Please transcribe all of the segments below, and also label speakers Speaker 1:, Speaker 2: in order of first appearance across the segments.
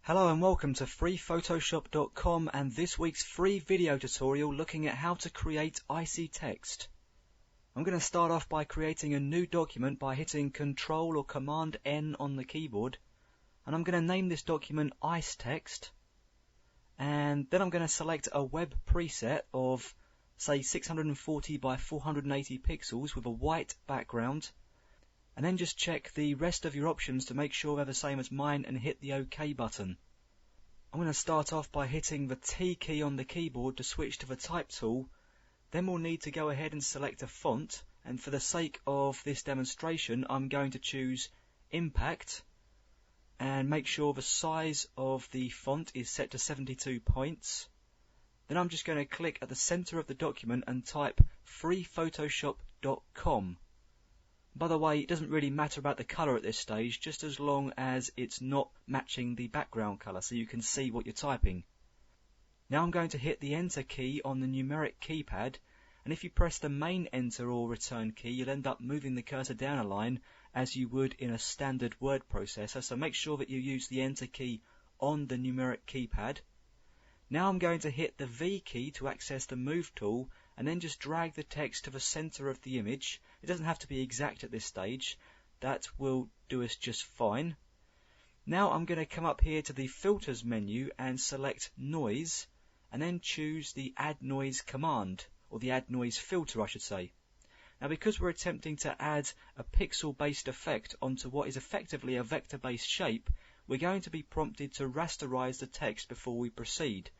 Speaker 1: Hello and welcome to freephotoshop.com and this week's free video tutorial looking at how to create icy text. I'm going to start off by creating a new document by hitting Control or Command N on the keyboard, and I'm going to name this document Ice Text, and then I'm going to select a web preset of say 640 by 480 pixels with a white background, and then just check the rest of your options to make sure they're the same as mine and hit the OK button. I'm going to start off by hitting the T key on the keyboard to switch to the type tool. Then we'll need to go ahead and select a font, and for the sake of this demonstration I'm going to choose Impact and make sure the size of the font is set to 72 points. Then I'm just going to click at the center of the document and type freephotoshop.com. By the way, it doesn't really matter about the color at this stage, just as long as it's not matching the background color so you can see what you're typing. Now I'm going to hit the Enter key on the numeric keypad, and if you press the main Enter or Return key, you'll end up moving the cursor down a line as you would in a standard word processor, so make sure that you use the Enter key on the numeric keypad. Now I'm going to hit the V key to access the Move tool, and then just drag the text to the center of the image. It doesn't have to be exact at this stage. That will do us just fine. Now I'm going to come up here to the Filters menu and select Noise, and then choose the Add Noise command, or the Add Noise filter I should say. Now because we're attempting to add a pixel-based effect onto what is effectively a vector-based shape, we're going to be prompted to rasterize the text before we proceed.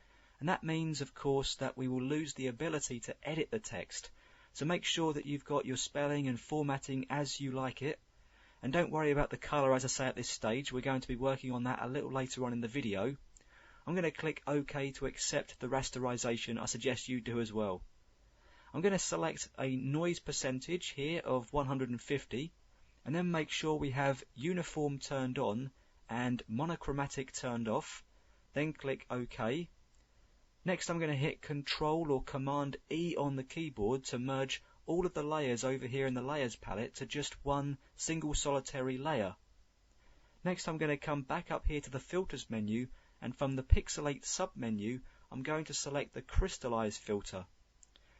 Speaker 1: And that means, of course, that we will lose the ability to edit the text. So make sure that you've got your spelling and formatting as you like it. And don't worry about the color, as I say, at this stage. We're going to be working on that a little later on in the video. I'm going to click OK to accept the rasterization. I suggest you do as well. I'm going to select a noise percentage here of 150, and then make sure we have uniform turned on and monochromatic turned off. Then click OK. Next I'm going to hit Control or Command E on the keyboard to merge all of the layers over here in the Layers palette to just one single solitary layer. Next I'm going to come back up here to the Filters menu, and from the Pixelate sub-menu I'm going to select the Crystallized Filter.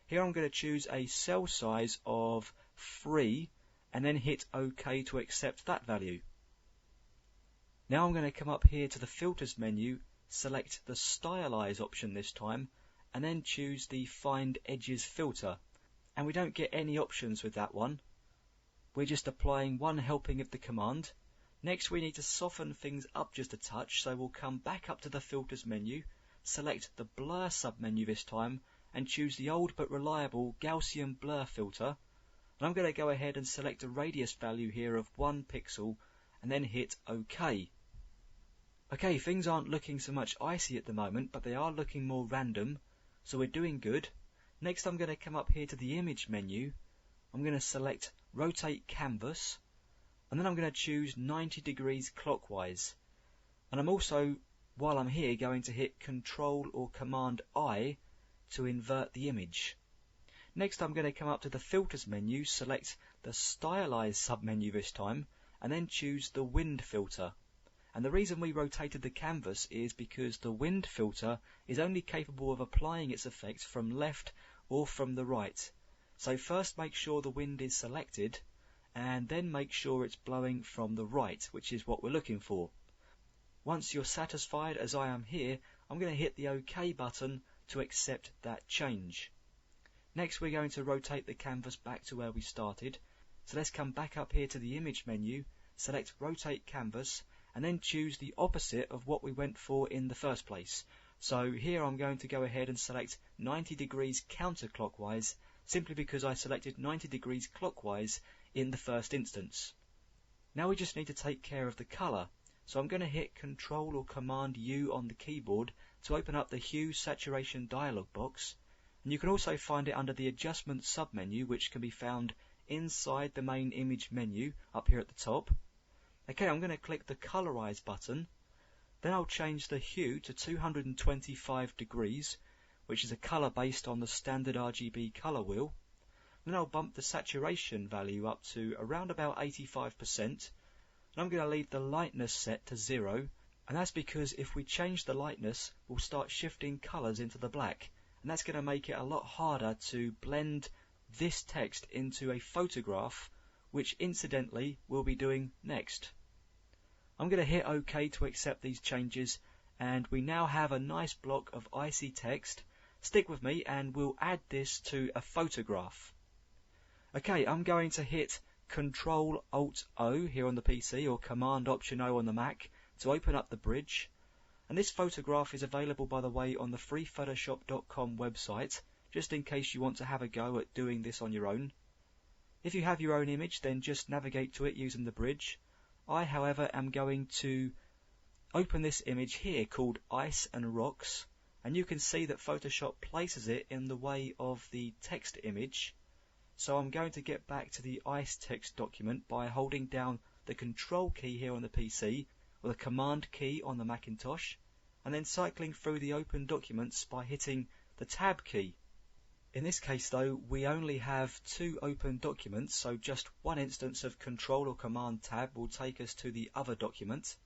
Speaker 1: Here I'm going to choose a cell size of 3 and then hit OK to accept that value. Now I'm going to come up here to the Filters menu, select the Stylize option this time, and then choose the Find Edges filter. And we don't get any options with that one. We're just applying one helping of the command. Next we need to soften things up just a touch, so we'll come back up to the Filters menu, select the Blur sub-menu this time, and choose the old but reliable Gaussian Blur filter. And I'm going to go ahead and select a radius value here of 1 pixel, and then hit OK. Okay, things aren't looking so much icy at the moment, but they are looking more random, so we're doing good. Next I'm going to come up here to the Image menu. I'm going to select Rotate Canvas, and then I'm going to choose 90 degrees clockwise. And I'm also, while I'm here, going to hit Control or Command I to invert the image. Next I'm going to come up to the Filters menu, select the Stylize sub-menu this time, and then choose the Wind filter. And the reason we rotated the canvas is because the Wind filter is only capable of applying its effect from left or from the right. So first make sure the wind is selected, and then make sure it's blowing from the right, which is what we're looking for. Once you're satisfied, as I am here, I'm going to hit the OK button to accept that change. Next we're going to rotate the canvas back to where we started. So let's come back up here to the Image menu, select Rotate Canvas, and then choose the opposite of what we went for in the first place. So here I'm going to go ahead and select 90 degrees counterclockwise, simply because I selected 90 degrees clockwise in the first instance. Now we just need to take care of the color. So I'm going to hit Control or Command U on the keyboard to open up the Hue Saturation dialog box. And you can also find it under the Adjustment sub-menu, which can be found inside the main Image menu up here at the top. Okay, I'm going to click the Colorize button. Then I'll change the hue to 225 degrees, which is a color based on the standard RGB color wheel. Then I'll bump the saturation value up to around about 85%. And I'm going to leave the lightness set to 0, And that's because if we change the lightness, we'll start shifting colors into the black. And that's going to make it a lot harder to blend this text into a photograph, which incidentally we'll be doing next. I'm going to hit OK to accept these changes, and we now have a nice block of icy text. Stick with me and we'll add this to a photograph. Okay, I'm going to hit Control-Alt-O here on the PC or Command-Option-O on the Mac to open up the bridge. And this photograph is available, by the way, on the freephotoshop.com website, just in case you want to have a go at doing this on your own. If you have your own image, then just navigate to it using the bridge. I, however, am going to open this image here called Ice and Rocks, and you can see that Photoshop places it in the way of the text image. So I'm going to get back to the Ice text document by holding down the Control key here on the PC, or the Command key on the Macintosh, and then cycling through the open documents by hitting the Tab key. In this case though, we only have two open documents, so just one instance of Control or Command Tab will take us to the other document.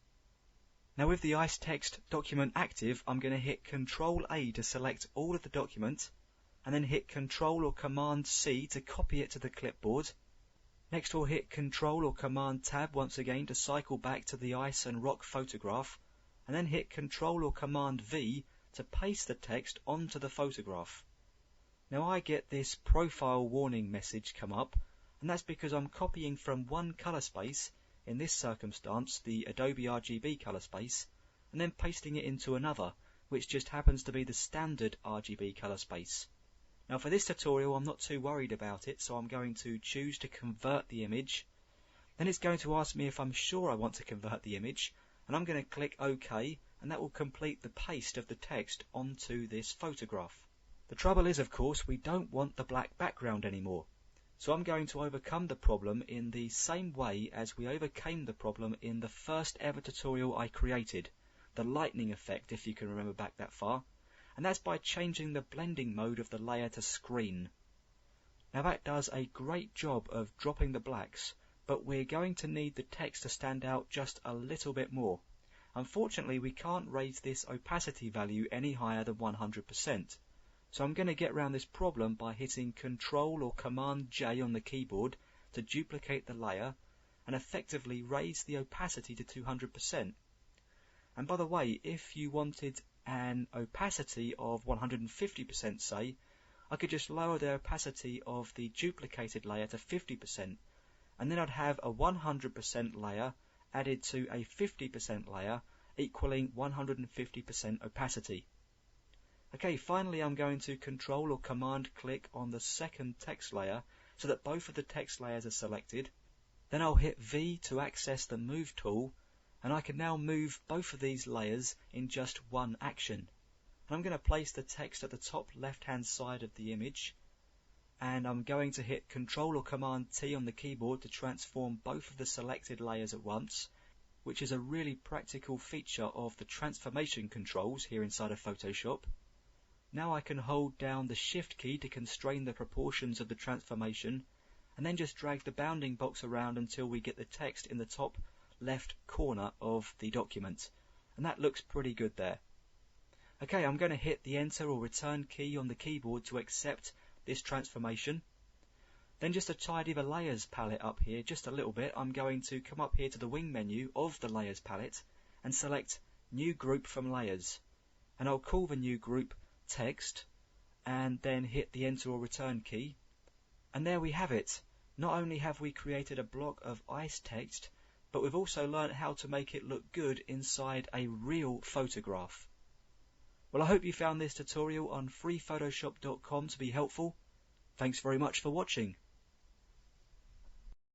Speaker 1: Now with the Ice text document active, I'm going to hit Control A to select all of the document, and then hit Control or Command C to copy it to the clipboard. Next we'll hit Control or Command Tab once again to cycle back to the Ice and Rock photograph, and then hit Control or Command V to paste the text onto the photograph. Now I get this profile warning message come up, and that's because I'm copying from one color space, in this circumstance the Adobe RGB color space, and then pasting it into another, which just happens to be the standard RGB color space. Now for this tutorial I'm not too worried about it, so I'm going to choose to convert the image. Then it's going to ask me if I'm sure I want to convert the image, and I'm going to click OK, and that will complete the paste of the text onto this photograph. The trouble is, of course, we don't want the black background anymore. So I'm going to overcome the problem in the same way as we overcame the problem in the first ever tutorial I created, the lightning effect, if you can remember back that far. And that's by changing the blending mode of the layer to screen. Now that does a great job of dropping the blacks, but we're going to need the text to stand out just a little bit more. Unfortunately, we can't raise this opacity value any higher than 100%. So I'm going to get around this problem by hitting Control or Command J on the keyboard to duplicate the layer and effectively raise the opacity to 200%. And by the way, if you wanted an opacity of 150%, say, I could just lower the opacity of the duplicated layer to 50%, and then I'd have a 100% layer added to a 50% layer equaling 150% opacity. Okay, finally I'm going to Control or Command click on the second text layer so that both of the text layers are selected. Then I'll hit V to access the Move tool, and I can now move both of these layers in just one action. And I'm going to place the text at the top left hand side of the image, and I'm going to hit Control or Command T on the keyboard to transform both of the selected layers at once, which is a really practical feature of the transformation controls here inside of Photoshop. Now I can hold down the Shift key to constrain the proportions of the transformation, and then just drag the bounding box around until we get the text in the top left corner of the document, and that looks pretty good there. Okay, I'm going to hit the Enter or Return key on the keyboard to accept this transformation. Then just to tidy the Layers palette up here just a little bit, I'm going to come up here to the Wing menu of the Layers palette and select New Group from Layers, and I'll call the new group Text, and then hit the Enter or Return key. And there we have it. Not only have we created a block of ice text, but we've also learned how to make it look good inside a real photograph. Well, I hope you found this tutorial on freephotoshop.com to be helpful. Thanks very much for watching.